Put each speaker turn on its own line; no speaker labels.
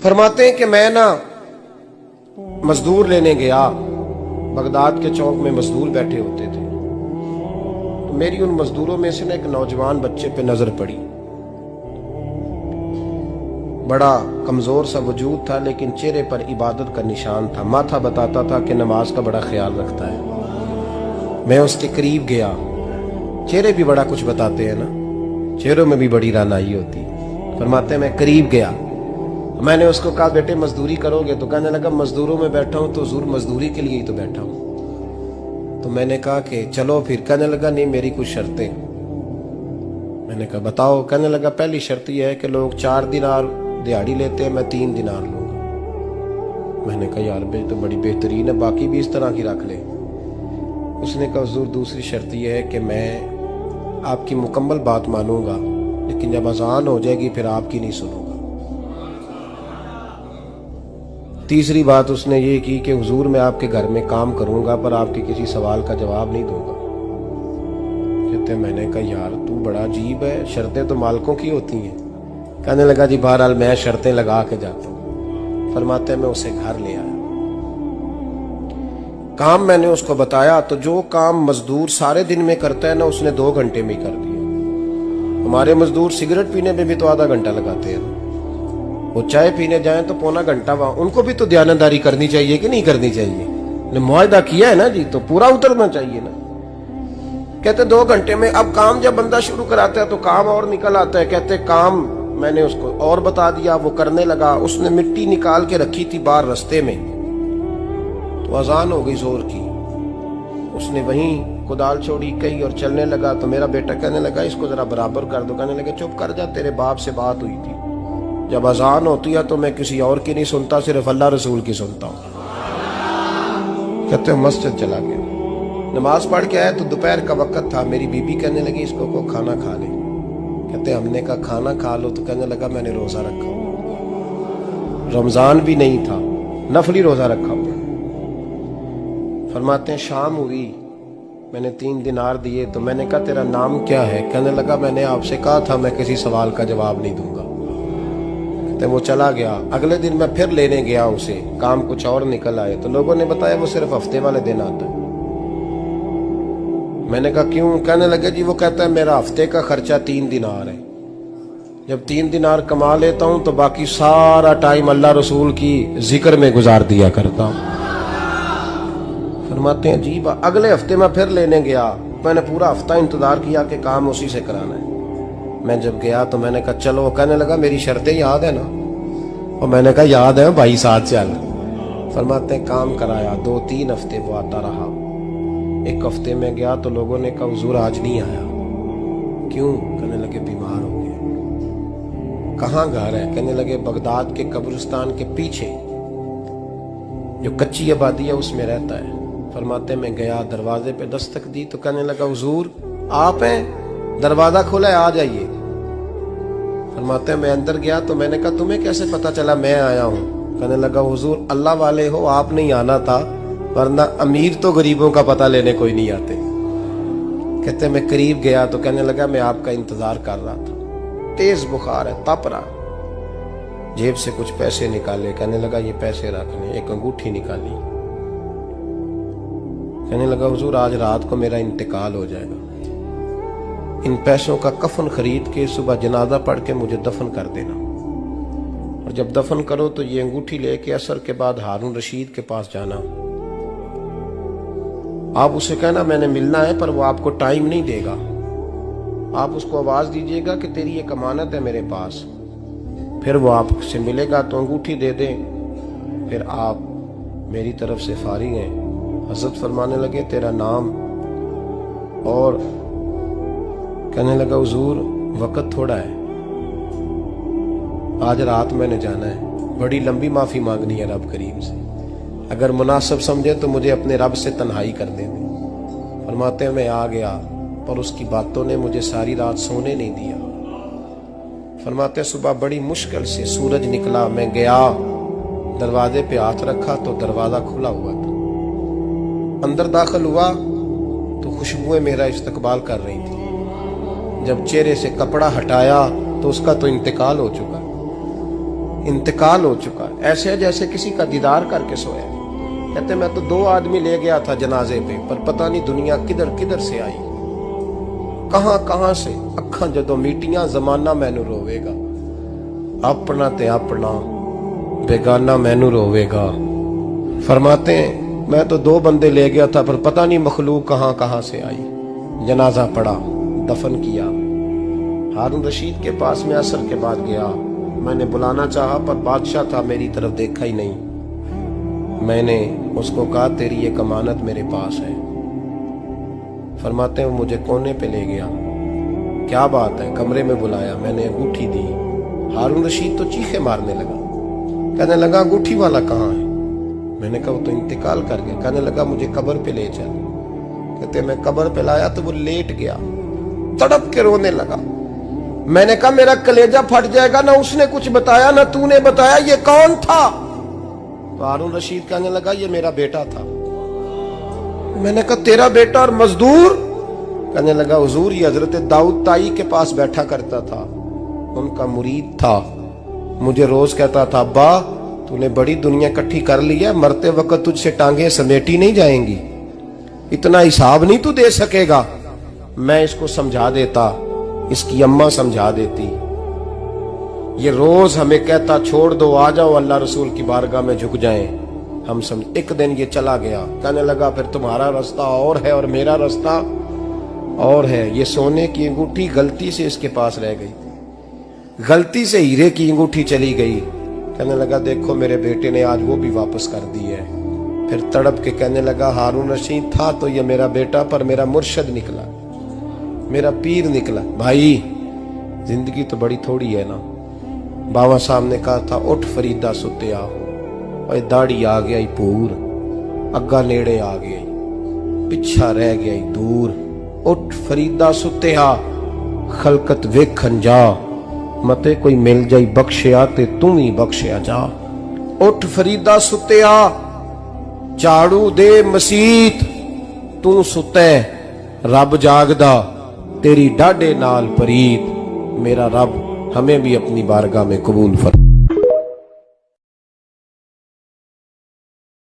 फरमाते हैं कि मैं ना मजदूर लेने गया, बगदाद के चौक में मजदूर बैठे होते थे, तो मेरी उन मजदूरों में से ना एक नौजवान बच्चे पे नजर पड़ी। बड़ा कमजोर सा वजूद था, लेकिन चेहरे पर इबादत का निशान था। माथा बताता था कि नमाज का बड़ा ख्याल रखता है। मैं उसके करीब गया। चेहरे भी बड़ा कुछ बताते हैं ना, चेहरों में भी बड़ी रानाई होती है। फरमाते हैं मैं करीब गया, मैंने उसको कहा बेटे मजदूरी करोगे? तो कहने लगा मजदूरों में बैठा हूं तो हुजूर मजदूरी के लिए ही तो बैठा हूं। तो मैंने कहा कि चलो फिर। कहने लगा नहीं, मेरी कुछ शर्तें। मैंने कहा बताओ? कहने लगा पहली शर्त यह है कि लोग 4 दिनार दिहाड़ी लेते हैं, मैं 3 दिनार लूंगा। मैंने कहा यार बे तो बड़ी बेहतरीन है, बाकी भी इस तरह की रख ले। उसने कहा हुजूर दूसरी शर्त यह है कि मैं आपकी मुकम्मल बात मानूंगा, लेकिन जब अजान हो जाएगी फिर आपकी नहीं सुनूंगा। तीसरी बात उसने ये की कि हुजूर मैं आपके घर में काम करूंगा पर आपके किसी सवाल का जवाब नहीं दूंगा। कहते मैंने कहा यार तू बड़ा अजीब है, शर्तें तो मालिकों की होती हैं। कहने लगा जी बहरहाल मैं शर्तें लगा के जाता हूं। फरमाते हैं मैं उसे घर ले आया, काम मैंने उसको बताया, तो जो काम मजदूर सारे दिन में करता है ना उसने 2 घंटे में ही कर दिया। हमारे मजदूर सिगरेट पीने में भी तो आधा घंटा लगाते हैं, वो चाय पीने जाए तो पौना घंटा वहां। उनको भी तो दयानतदारी करनी चाहिए कि नहीं करनी चाहिए? ने मुआहदा किया है ना जी, तो पूरा उतरना चाहिए ना। कहते 2 घंटे में। अब काम जब बंदा शुरू कराता है तो काम और निकल आता है। कहते काम मैंने उसको और बता दिया, वो करने लगा। उसने मिट्टी निकाल के रखी थी बाहर रास्ते में, तो अजान हो गई जोर की। उसने वहीं कुदाल छोड़ी कही और चलने लगा। तो मेरा बेटा कहने लगा इसको जरा बराबर कर दो। कहने लगा चुप कर जा, तेरे बाप से बात हुई थी, जब अजान होती है तो मैं किसी और की नहीं सुनता, सिर्फ अल्लाह रसूल की सुनता हूँ। कहते मस्जिद चला गया, नमाज पढ़ के आया तो दोपहर का वक्त था। मेरी बीबी कहने लगी इसको को खाना खा ले। कहते हमने कहा खाना खा लो, तो कहने लगा मैंने रोजा रखा हुआ, रमजान भी नहीं था, नफली रोजा रखा हुआ। फरमाते हैं शाम हुई, मैंने 3 दिनार दिए, तो मैंने कहा तेरा नाम क्या है? कहने लगा मैंने आपसे कहा था मैं किसी सवाल का जवाब नहीं दूंगा। कहते वो चला गया। अगले दिन मैं फिर लेने गया उसे, काम कुछ और निकल आए, तो लोगों ने बताया वो सिर्फ हफ्ते वाले दिन आता है। मैंने कहा क्यों? कहने लगे जी वो कहता है मेरा हफ्ते का खर्चा 3 दिनार है, जब 3 दिनार कमा लेता हूं तो बाकी सारा टाइम अल्लाह रसूल की जिक्र में गुजार दिया करता हूं। फरमाते हैं जी अगले हफ्ते मैं फिर लेने गया, मैंने पूरा हफ्ता इंतजार किया कि काम उसी से कराना है। मैं जब गया तो मैंने कहा चलो। कहने लगा मेरी शर्तें याद है ना? और मैंने कहा याद है भाई साथ चल। फरमाते हैं काम कराया, 2-3 हफ्ते वो आता रहा। एक हफ्ते में गया तो लोगों ने कहा हुजूर आज नहीं आया। क्यों? कहने लगे बीमार हो गए। कहाँ घर है? कहने लगे बगदाद के कब्रिस्तान के पीछे जो कच्ची आबादी है उसमें रहता है। फरमाते मैं गया, दरवाजे पे दस्तक दी तो कहने लगा हुजूर आप हैं? दरवाजा खुला है, आ जाइए। फरमाते हैं मैं अंदर गया तो मैंने कहा तुम्हें कैसे पता चला मैं आया हूँ? कहने लगा हुजूर अल्लाह वाले हो, आप नहीं आना था, वरना अमीर तो गरीबों का पता लेने कोई नहीं आते। कहते मैं करीब गया तो कहने लगा मैं आपका इंतजार कर रहा था, तेज बुखार है, तप रहा। जेब से कुछ पैसे निकाले, कहने लगा ये पैसे रखने। एक अंगूठी निकाली, कहने लगा हुजूर आज रात को मेरा इंतकाल हो जाएगा, इन पैसों का कफन खरीद के सुबह जनाजा पढ़ के मुझे दफन कर देना, और जब दफन करो तो ये अंगूठी लेके असर के बाद हारून रशीद के पास जाना। आप उसे कहना मैंने मिलना है, पर वो आपको टाइम नहीं देगा। आप उसको आवाज दीजिएगा कि तेरी एक अमानत है मेरे पास, फिर वो आपसे मिलेगा तो अंगूठी दे दे, फिर आप मेरी तरफ से फारिग हैं। हजरत फरमाने लगे तेरा नाम? और कहने लगा हुजूर वक्त थोड़ा है, आज रात मैंने जाना है, बड़ी लंबी माफी मांगनी है रब करीम से, अगर मुनासिब समझे तो मुझे अपने रब से तन्हाई कर दे। फरमाते हैं मैं आ गया, पर उसकी बातों ने मुझे सारी रात सोने नहीं दिया। फरमाते हैं सुबह बड़ी मुश्किल से सूरज निकला, मैं गया दरवाजे पे हाथ रखा तो दरवाजा खुला हुआ था। अंदर दाखिल हुआ तो खुशबुएं मेरा इस्तकबाल कर रही थी। जब चेहरे से कपड़ा हटाया तो उसका तो इंतकाल हो चुका। इंतकाल हो चुका है, ऐसे है जैसे किसी का दीदार करके सोया। कहते मैं तो 2 आदमी ले गया था जनाजे पे, पर पता नहीं दुनिया किधर किधर से आई, कहां कहां से। अखां जदों मीटियां जमाना मैनू रोवेगा, अपना ते अपना बेगाना मैनू रोवेगा। फरमाते हैं मैं तो 2 बंदे ले गया था, पर पता नहीं मखलूक कहां कहां से आई। जनाजा पड़ा, दफन किया। हारून रशीद के पास में असर के बाद गया, मैंने बुलाना चाहा पर बादशाह था, मेरी तरफ देखा ही नहीं। मैंने उसको कहा तेरी ये अमानत मेरे पास है। फरमाते हैं वो मुझे कोने पे ले गया, क्या बात है, कमरे में बुलाया, मैंने अंगूठी दी। हारून रशीद तो चीखे मारने लगा, कहने लगा अंगूठी वाला कहाँ है? मैंने कहा वो तो इंतकाल कर गया। कहने लगा मुझे कब्र पे ले चल। कहते मैं कब्र पे लाया तो वो लेट गया, तड़प के रोने लगा। मैंने कहा मेरा कलेजा फट जाएगा, ना उसने कुछ बताया ना तूने बताया, ये कौन था? तो हारून रशीद कहने लगा ये मेरा बेटा था। मैंने कहा तेरा बेटा और मजदूर? कहने लगा हुजूर ये हजरत दाऊद ताई के पास बैठा करता था, उनका मुरीद था, मुझे रोज कहता था अब्बा तूने बड़ी दुनिया इकट्ठी कर ली है, मरते वक्त तुझसे टांगे समेटी नहीं जाएंगी, इतना हिसाब नहीं तू दे सकेगा। मैं इसको समझा देता, इसकी अम्मा समझा देती। ये रोज हमें कहता छोड़ दो, आ जाओ अल्लाह रसूल की बारगाह में झुक जाएं। हम समझ। एक दिन ये चला गया, कहने लगा फिर तुम्हारा रास्ता और है और मेरा रास्ता और है। ये सोने की अंगूठी गलती से इसके पास रह गई, गलती से हीरे की अंगूठी चली गई। कहने लगा देखो मेरे बेटे ने आज वो भी वापस कर दी है। फिर तड़प के कहने लगा हारून रशीद था तो ये मेरा बेटा, पर मेरा मुर्शद निकला, मेरा पीर निकला। भाई जिंदगी तो बड़ी थोड़ी है ना। बाबा साहब ने कहा था उठ फरीदा सुत्या, और दाढ़ी आ गया ही पूर, अग्गा नेड़े आ गया, पिछा रह गया ही दूर। उठ फरीदा सुत्या खलकत वेखन जा, मते कोई मिल जाई बख्शिया ते तू ही बख्शिया जा। उठ फरीदा सुत्या झाड़ू दे मसीत, तू सुते रब जागदा, तेरी डाडे नाल परीत। मेरा रब हमें भी अपनी बारगाह में कबूल फरमा।